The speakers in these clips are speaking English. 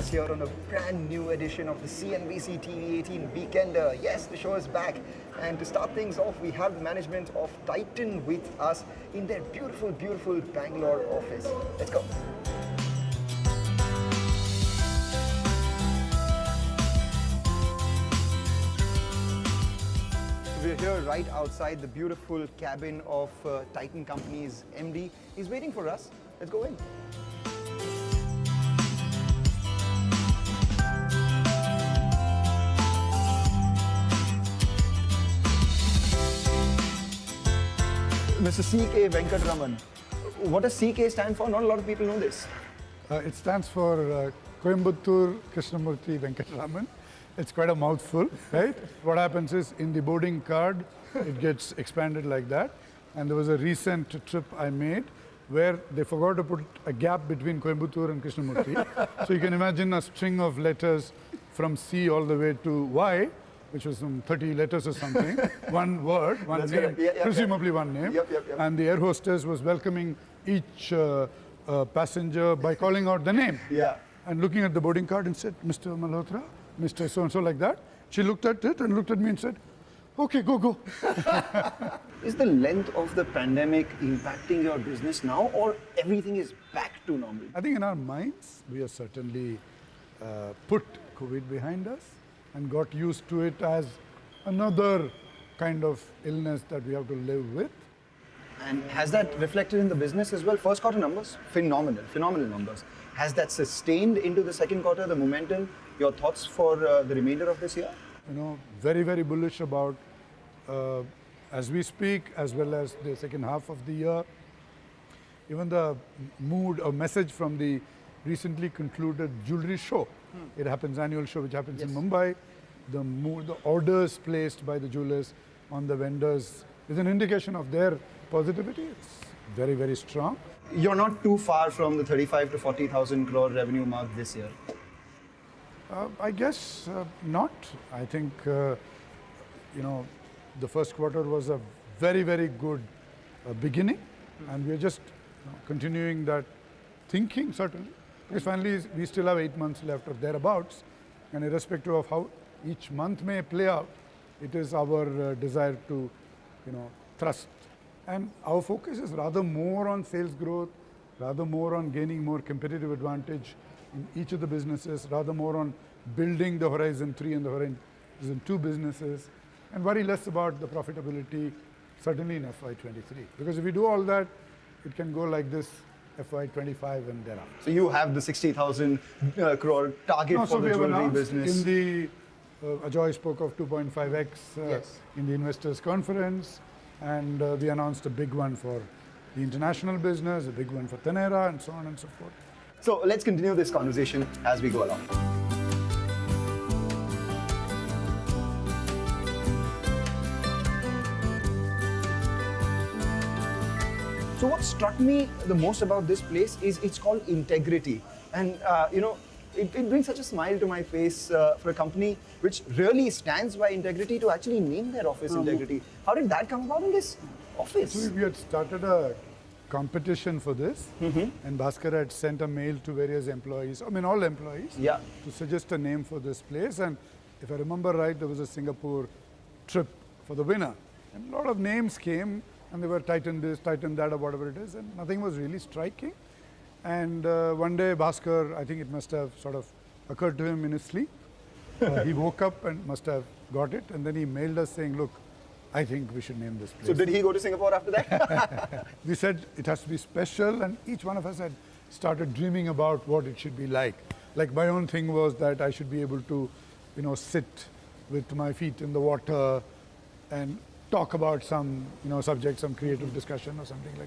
us here on a brand new edition of the CNBC TV18 Weekender. Yes, the show is back. And to start things off, we have the management of Titan with us in their beautiful, beautiful Bangalore office. Let's go. We're here right outside the beautiful cabin of Titan Company's MD. He's waiting for us. Let's go in. Mr. C.K. Venkatraman. What does C.K. stand for? Not a lot of people know this. It stands for Coimbatore Krishnamurthy Venkatraman. It's quite a mouthful, right? What happens is in the boarding card, it gets expanded like that. And there was a recent trip I made where they forgot to put a gap between Coimbatore and Krishnamurthy. So you can imagine a string of letters from C all the way to Y, which was some 30 letters or something. One word, one name, presumably one name. And the air hostess was welcoming each passenger by calling out the name. And looking at the boarding card and said, Mr. Malhotra, Mr. So-and-so, like that. She looked at it and looked at me and said, okay, go. Is the length of the pandemic impacting your business now, or everything is back to normal? I think in our minds, we have certainly put COVID behind us and got used to it as another kind of illness that we have to live with. And has that reflected in the business as well? First quarter numbers, phenomenal numbers. Has that sustained into the second quarter, the momentum? Your thoughts for the remainder of this year? You know, very, very bullish about as we speak, as well as the second half of the year. Even the mood or message from the recently concluded jewelry show. It happens, annual show, which happens in Mumbai. The mood, the orders placed by the jewelers on the vendors is an indication of their positivity. It's very, very strong. You're not too far from the 35 to 40,000 crore revenue mark this year. I guess not. I think, you know, the first quarter was a very, very good beginning. And we're just continuing that thinking, certainly. Because finally, we still have 8 months left or thereabouts. And irrespective of how each month may play out, it is our desire to, you know, thrust. And our focus is rather more on sales growth, rather more on gaining more competitive advantage in each of the businesses, rather more on building the Horizon 3 and the Horizon 2 businesses, and worry less about the profitability, certainly in FY23. Because if we do all that, it can go like this FY25 and thereafter. So you have the 60,000 crore target for the jewelry business. In the, Ajoy spoke of 2.5x in the investors conference, and we announced a big one for the international business, a big one for Taneira, and so on and so forth. So let's continue this conversation as we go along. So what struck me the most about this place is it's called Integrity. And you know, it brings such a smile to my face for a company which really stands by integrity to actually name their office Integrity. How did that come about in this office? So we had started a competition for this, and Bhaskar had sent a mail to various employees, I mean all employees, to suggest a name for this place. And if I remember right, there was a Singapore trip for the winner. And a lot of names came, and they were Titan this, Titan that, or whatever it is, and nothing was really striking. And one day Bhaskar, I think it must have sort of occurred to him in his sleep. He woke up and must have got it, and then he mailed us saying, look, I think we should name this place. So did he go to Singapore after that? We said it has to be special, and each one of us had started dreaming about what it should be like. Like my own thing was that I should be able to, you know, sit with my feet in the water and talk about some, you know, subject, some creative discussion or something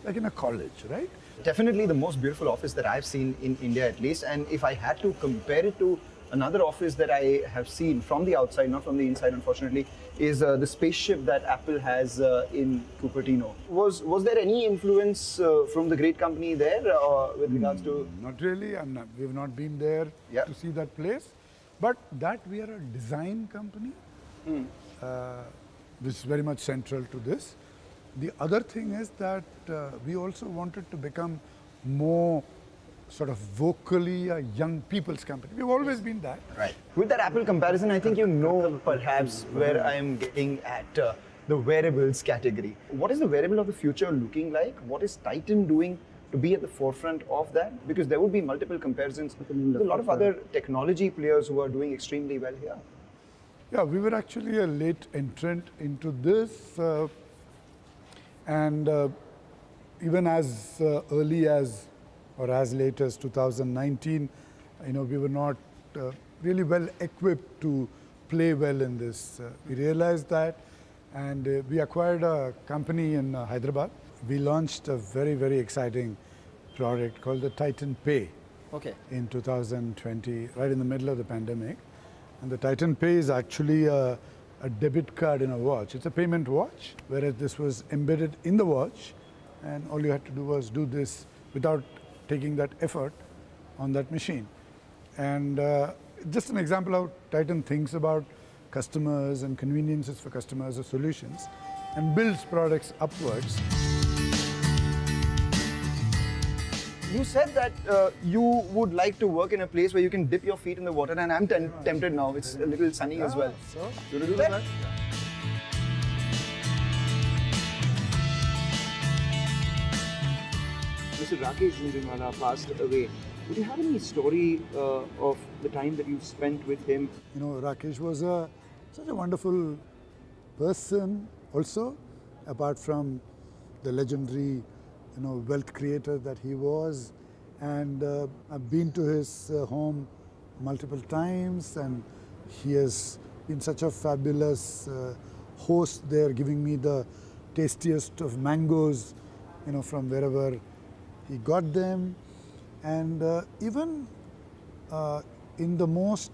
like in a college, right? Definitely the most beautiful office that I've seen in India at least. And if I had to compare it to another office that I have seen from the outside, not from the inside unfortunately, is the spaceship that Apple has in Cupertino. Was there any influence from the great company there with regards to? Not really. We've not been there to see that place. But that we are a design company, which is very much central to this. The other thing is that we also wanted to become more sort of vocally a young people's company. We've always been that. Right. With that Apple comparison, I think you know perhaps where I am getting at the wearables category. What is the wearable of the future looking like? What is Titan doing to be at the forefront of that? Because there would be multiple comparisons with a lot of other technology players who are doing extremely well here. Yeah, we were actually a late entrant into this, and even as early as or as late as 2019, we were not really well equipped to play well in this. We realized that, and we acquired a company in Hyderabad. We launched a very, very exciting product called the Titan Pay in 2020, right in the middle of the pandemic. And the Titan Pay is actually a debit card in a watch. It's a payment watch, whereas this was embedded in the watch, and all you had to do was do this without taking that effort on that machine. And just an example how Titan thinks about customers and conveniences for customers or solutions and builds products upwards. You said that you would like to work in a place where you can dip your feet in the water, and I'm tempted now. It's a little sunny as well. So, You want to do that? Mr. Rakesh Jhunjhunwala passed away. Would you have any story of the time that you spent with him? Rakesh was such a wonderful person also, apart from the legendary wealth creator that he was. And I've been to his home multiple times, and he has been such a fabulous host there, giving me the tastiest of mangoes, from wherever he got them. And even in the most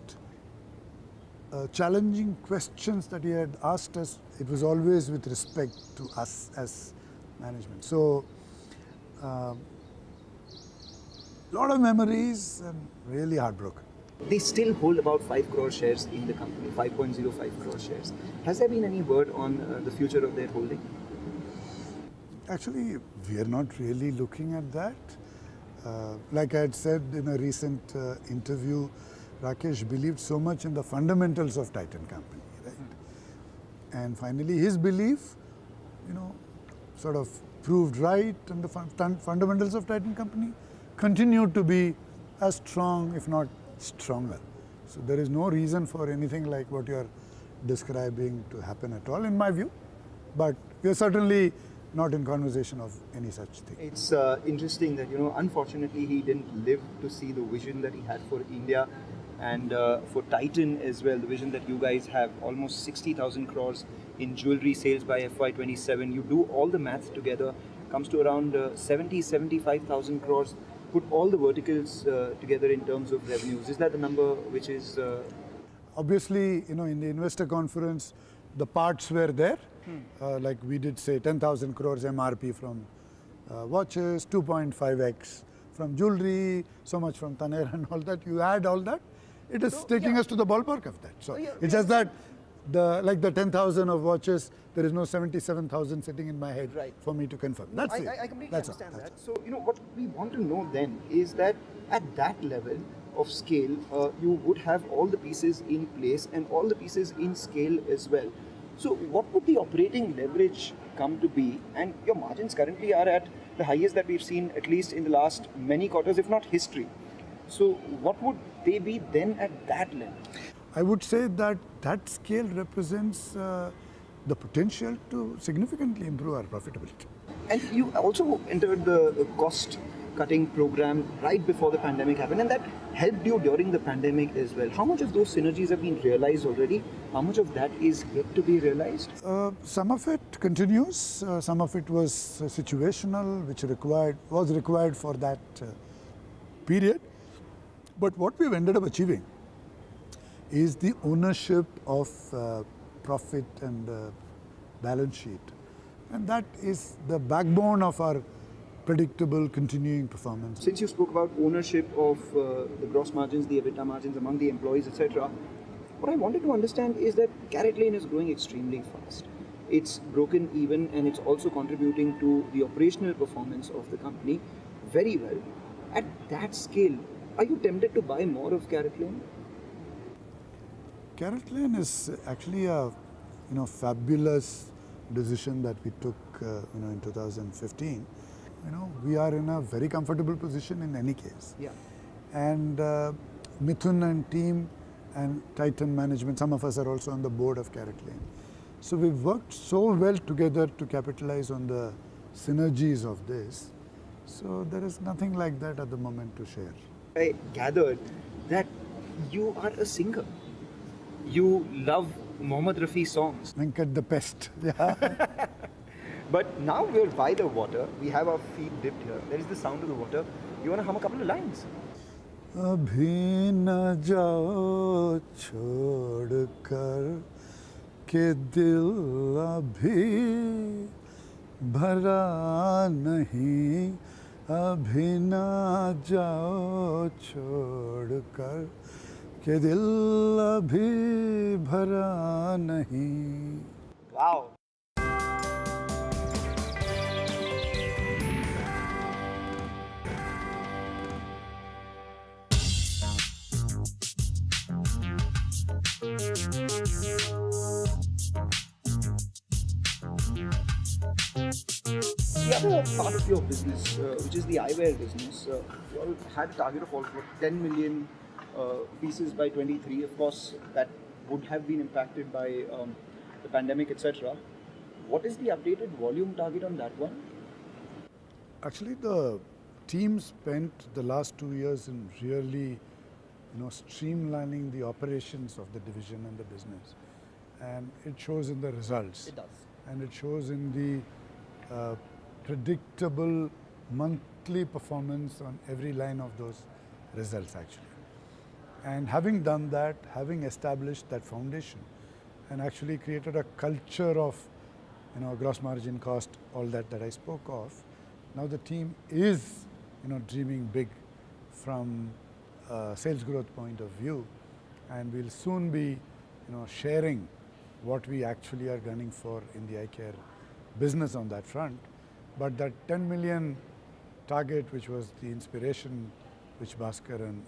challenging questions that he had asked us, it was always with respect to us as management. So, lot of memories and really heartbroken. They still hold about 5 crore shares in the company, 5.05 crore shares. Has there been any word on the future of their holding? Actually, we are not really looking at that. Like I had said in a recent interview, Rakesh believed so much in the fundamentals of Titan Company, right? And finally, his belief, sort of proved right, and the fundamentals of Titan Company continued to be as strong, if not stronger. So there is no reason for anything like what you are describing to happen at all, in my view. But we are certainly not in conversation of any such thing. It's interesting that, unfortunately he didn't live to see the vision that he had for India and for Titan as well, the vision that you guys have, almost 60,000 crores in jewelry sales by FY27. You do all the maths together, comes to around 75,000 crores. Put all the verticals together in terms of revenues. Is that the number which is... Obviously, in the investor conference, the parts were there. Like we did say 10,000 crores MRP from watches, 2.5x from jewelry, so much from Taneira and all that. You add all that, it is taking us to the ballpark of that. So it's just that the 10,000 of watches, there is no 77,000 sitting in my head for me to confirm. That's it. I completely understand that. So, what we want to know then is that at that level of scale, you would have all the pieces in place and all the pieces in scale as well. So what would the operating leverage come to be? And your margins currently are at the highest that we've seen at least in the last many quarters, if not history. So what would they be then at that level? I would say that that scale represents the potential to significantly improve our profitability. And you also entered the cost cutting program right before the pandemic happened, and that helped you during the pandemic as well. How much of those synergies have been realized already? How much of that is yet to be realized? Some of it continues. Some of it was situational, which was required for that period. But what we've ended up achieving is the ownership of profit and balance sheet. And that is the backbone of our predictable continuing performance. Since you spoke about ownership of the gross margins, the EBITDA margins among the employees, etc., what I wanted to understand is that CaratLane is growing extremely fast. It's broken even, and it's also contributing to the operational performance of the company very well. At that scale, are you tempted to buy more of CaratLane? CaratLane is actually a fabulous decision that we took in 2015. We are in a very comfortable position in any case. Yeah. And Mithun and team and Titan management, some of us are also on the board of CaratLane. So we've worked so well together to capitalize on the synergies of this. So there is nothing like that at the moment to share. I gathered that you are a singer. You love Mohammed Rafi songs. Venkat the pest. Yeah. But now we're by the water. We have our feet dipped here. There is the sound of the water. You want to hum a couple of lines? अभी न जाओ छोड़ कर के दिल अभी भरा नहीं अभी न जाओ छोड़ कर के दिल अभी भरा नहीं. Wow. The other part of your business, which is the eyewear business, you all had a target of almost 10 million pieces by 23. Of course, that would have been impacted by the pandemic, etc. What is the updated volume target on that one? Actually, the team spent the last 2 years in really, streamlining the operations of the division and the business, and it shows in the results. It does. And it shows in the predictable monthly performance on every line of those results actually. And having done that, having established that foundation and actually created a culture of gross margin, cost, all that I spoke of, now the team is dreaming big from a sales growth point of view, and we'll soon be sharing what we actually are gunning for in the eye care business on that front. But that 10 million target, which was the inspiration which Bhaskar and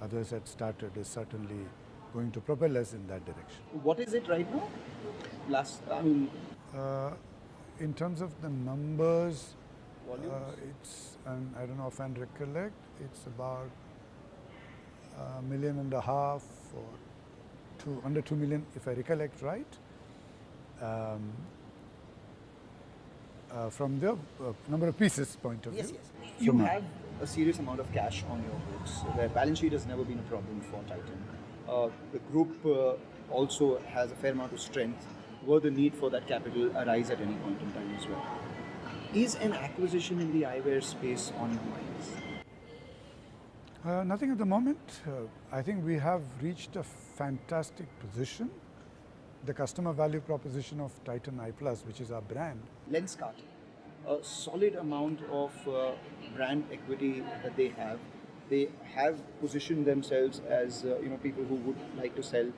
others had started, is certainly going to propel us in that direction. What is it right now? In terms of the numbers, Volumes? it's, and I don't know if I recollect, it's about 1.5 million or under 2 million, if I recollect right. From the number of pieces point of view. Yes. You have a serious amount of cash on your books. The balance sheet has never been a problem for Titan. The group also has a fair amount of strength. Were the need for that capital arise at any point in time as well? Is an acquisition in the eyewear space on your minds? Nothing at the moment. I think we have reached a fantastic position. The customer value proposition of Titan Eye Plus, which is our brand. Lenskart, a solid amount of brand equity that they have. They have positioned themselves as people who would like to sell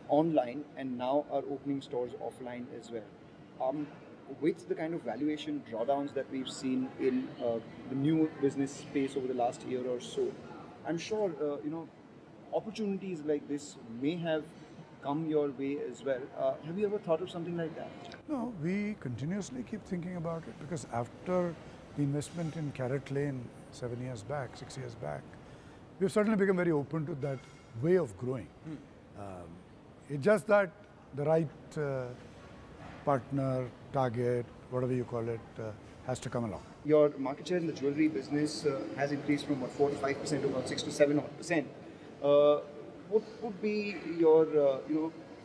online and now are opening stores offline as well. With the kind of valuation drawdowns that we've seen in the new business space over the last year or so, I'm sure opportunities like this may have come your way as well. Have you ever thought of something like that? No, we continuously keep thinking about it because after the investment in CaratLane 6 years back, we've certainly become very open to that way of growing. It's just that the right partner, target, whatever you call it, has to come along. Your market share in the jewelry business has increased from 4 to 5% to about 6 to 7%. What would be your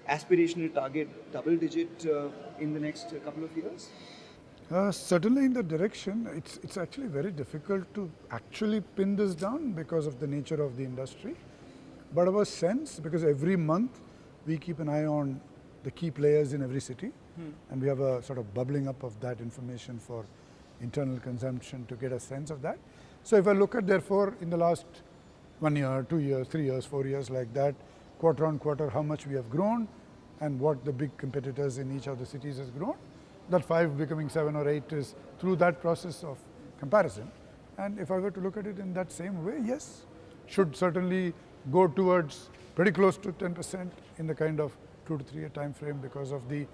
aspirational target, double digit in the next couple of years? Certainly in the direction. It's actually very difficult to actually pin this down because of the nature of the industry. But our sense, because every month we keep an eye on the key players in every city, and we have a sort of bubbling up of that information for internal consumption to get a sense of that. So if I look at therefore in the last 1 year, 2 years, 3 years, 4 years like that, quarter on quarter how much we have grown and what the big competitors in each of the cities has grown, that 5 becoming 7 or 8 is through that process of comparison. And if I were to look at it in that same way, yes, should certainly go towards pretty close to 10% in the kind of 2 to 3 year time frame because of the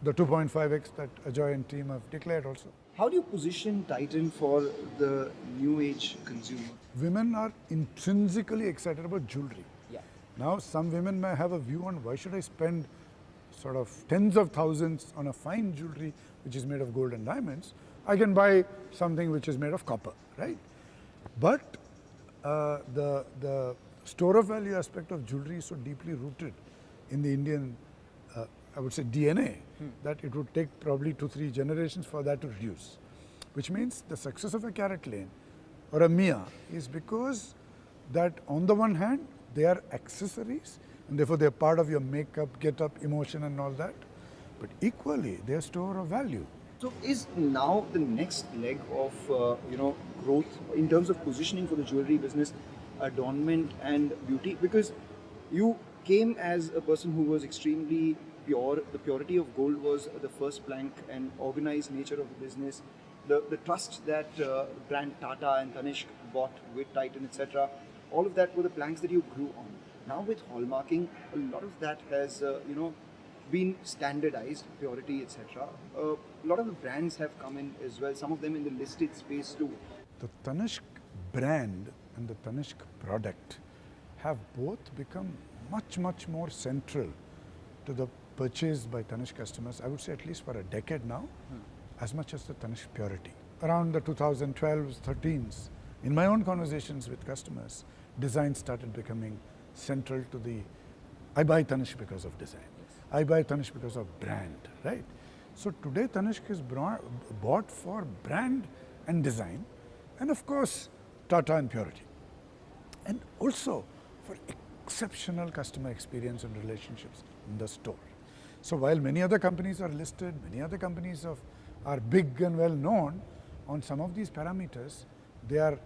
2.5x that Ajoy and team have declared also. How do you position Titan for the new age consumer? Women are intrinsically excited about jewelry. Yeah. Now, some women may have a view on why should I spend sort of tens of thousands on a fine jewelry which is made of gold and diamonds. I can buy something which is made of copper, right? But the store of value aspect of jewelry is so deeply rooted in the Indian, I would say DNA, that it would take probably 2-3 generations for that to reduce. Which means the success of a Carrot Lane or a Mia is because that on the one hand, they are accessories and therefore they are part of your makeup, get-up, emotion and all that. But equally, they are store of value. So is now the next leg of growth in terms of positioning for the jewelry business adornment and beauty? Because you came as a person who was extremely pure. The purity of gold was the first plank, and organized nature of the business, the trust that brand Tata and Tanishq bought with Titan, etc. All of that were the planks that you grew on. Now with hallmarking, a lot of that has been standardized, purity, etc. A lot of the brands have come in as well, some of them in the listed space too. The Tanishq brand and the Tanishq product have both become much, much more central to the purchase by Tanishq customers, I would say at least for a decade now, as much as the Tanishq purity. Around the 2012s, 13s, in my own conversations with customers, design started becoming central to the, I buy Tanishq because of design. I buy Tanishq because of brand, right? So today Tanishq is bought for brand and design, and of course Tata and purity, and also for exceptional customer experience and relationships in the store. So while many other companies are listed, many other companies are big and well known on some of these parameters, they are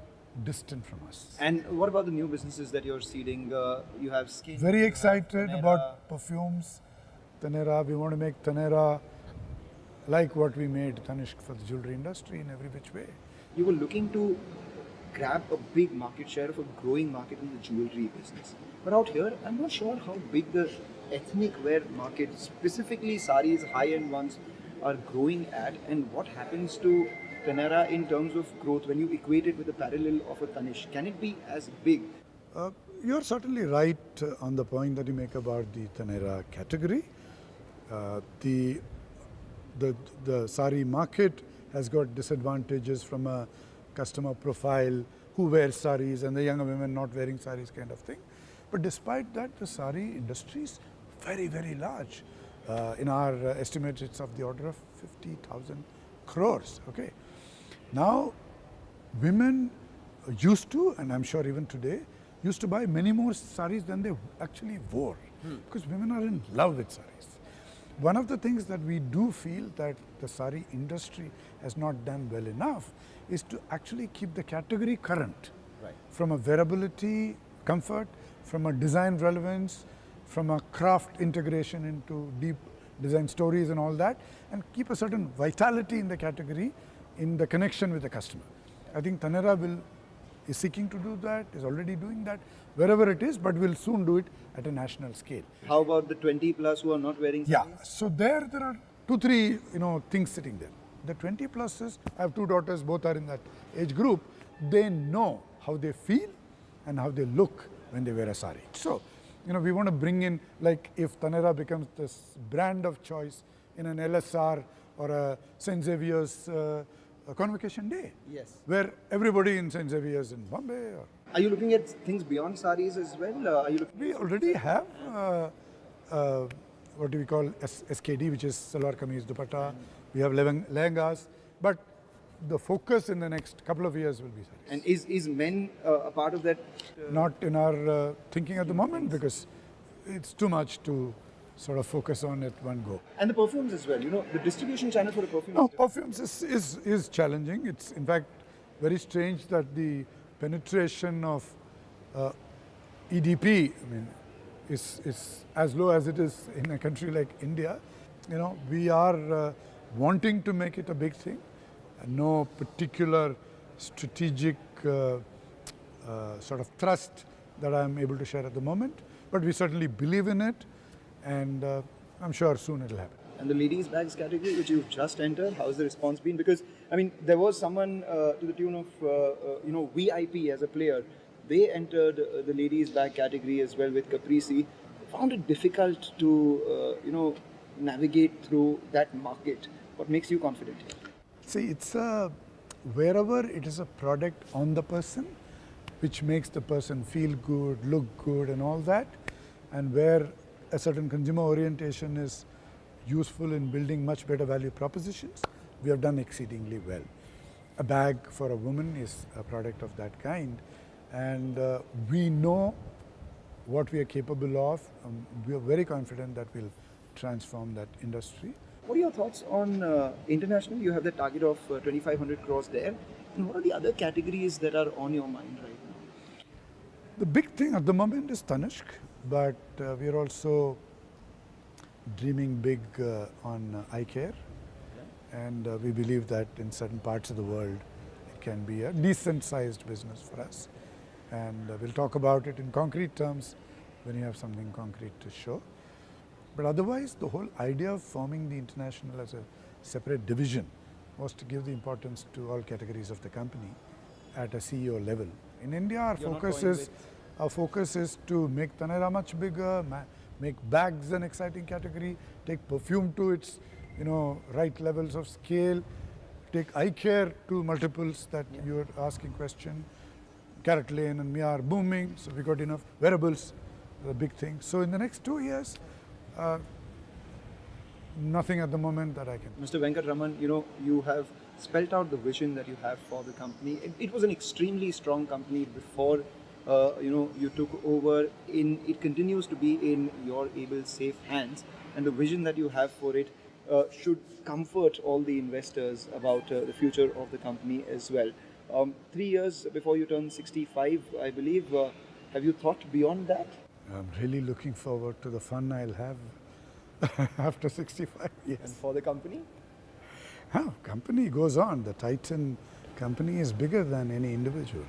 distant from us. And what about the new businesses that you're seeding? You have skin. Very excited Taneira. about perfumes. Taneira, we want to make Taneira like what we made Tanishq for the jewelry industry in every which way. You were looking to grab a big market share of a growing market in the jewelry business. But out here, I'm not sure how big the ethnic wear market, specifically saris, high-end ones, are growing at, and what happens to Taneira in terms of growth when you equate it with the parallel of a Tanishq. Can it be as big? You're certainly right on the point that you make about the Taneira category. The sari market has got disadvantages from a customer profile, who wears saris and the younger women not wearing saris kind of thing. But despite that, the sari industry is very, very large. In our estimate, it's of the order of 50,000 crores. Okay. Now, women used to, and I'm sure even today, used to buy many more saris than they actually wore, because women are in love with saris. One of the things that we do feel that the sari industry has not done well enough is to actually keep the category current, Right. from a wearability, comfort, from a design relevance, from a craft integration into deep design stories and all that, and keep a certain vitality in the category in the connection with the customer. I think Taneira is seeking to do that, is already doing that, wherever it is, but will soon do it at a national scale. How about the 20 plus who are not wearing Yeah, saris? so there are 2-3 things sitting there. The 20 pluses, I have 2 daughters, both are in that age group. They know how they feel and how they look when they wear a sari. So, we want to bring in, like if Taneira becomes this brand of choice in an LSR or a St. Xavier's Convocation Day, Yes. where everybody in St. Xavier's in Bombay. Are you looking at things beyond saris as well? Are you looking? We already have what do we call SKD, which is Salwar Kameez Dupatta. We have lehengas, but the focus in the next couple of years will be saris. And is men a part of that? Not in our thinking at the moment, because it's too much to sort of focus on at one go. And the perfumes as well. The distribution channel for the perfume. No, perfumes is challenging. It's in fact very strange that the penetration of EDP, is as low as it is in a country like India. We are wanting to make it a big thing. No particular strategic sort of thrust that I'm able to share at the moment. But we certainly believe in it, and I'm sure soon it'll happen. And the ladies' bags category, which you've just entered, how's the response been? Because I mean, there was someone to the tune of VIP as a player. They entered the ladies' bag category as well with Caprese. Found it difficult to navigate through that market. What makes you confident here? See, it's wherever it is a product on the person, which makes the person feel good, look good, and all that, and where a certain consumer orientation is useful in building much better value propositions, we have done exceedingly well. A bag for a woman is a product of that kind, and we know what we are capable of. We are very confident that we'll transform that industry. What are your thoughts on international? You have the target of 2,500 crores there. And what are the other categories that are on your mind right now? The big thing at the moment is Tanishq, but we are also dreaming big on eye care, and we believe that in certain parts of the world it can be a decent sized business for us, and we'll talk about it in concrete terms when you have something concrete to show. But otherwise, the whole idea of forming the international as a separate division was to give the importance to all categories of the company at a CEO level. In India, our focus is to make Taneira much bigger, make bags an exciting category, take perfume to its right levels of scale, take eye care to multiples that you're asking question. Carrot Lane and Mia are booming, so we got enough wearables, the big thing. So in the next 2 years, nothing at the moment that I can. Mr. Venkatraman, you have spelt out the vision that you have for the company. It was an extremely strong company before you took over. It continues to be in your able, safe hands, and the vision that you have for it should comfort all the investors about the future of the company as well. 3 years before you turn 65, I believe, have you thought beyond that? I'm really looking forward to the fun I'll have after 65 years. And for the company? Company goes on. The Titan company is bigger than any individual.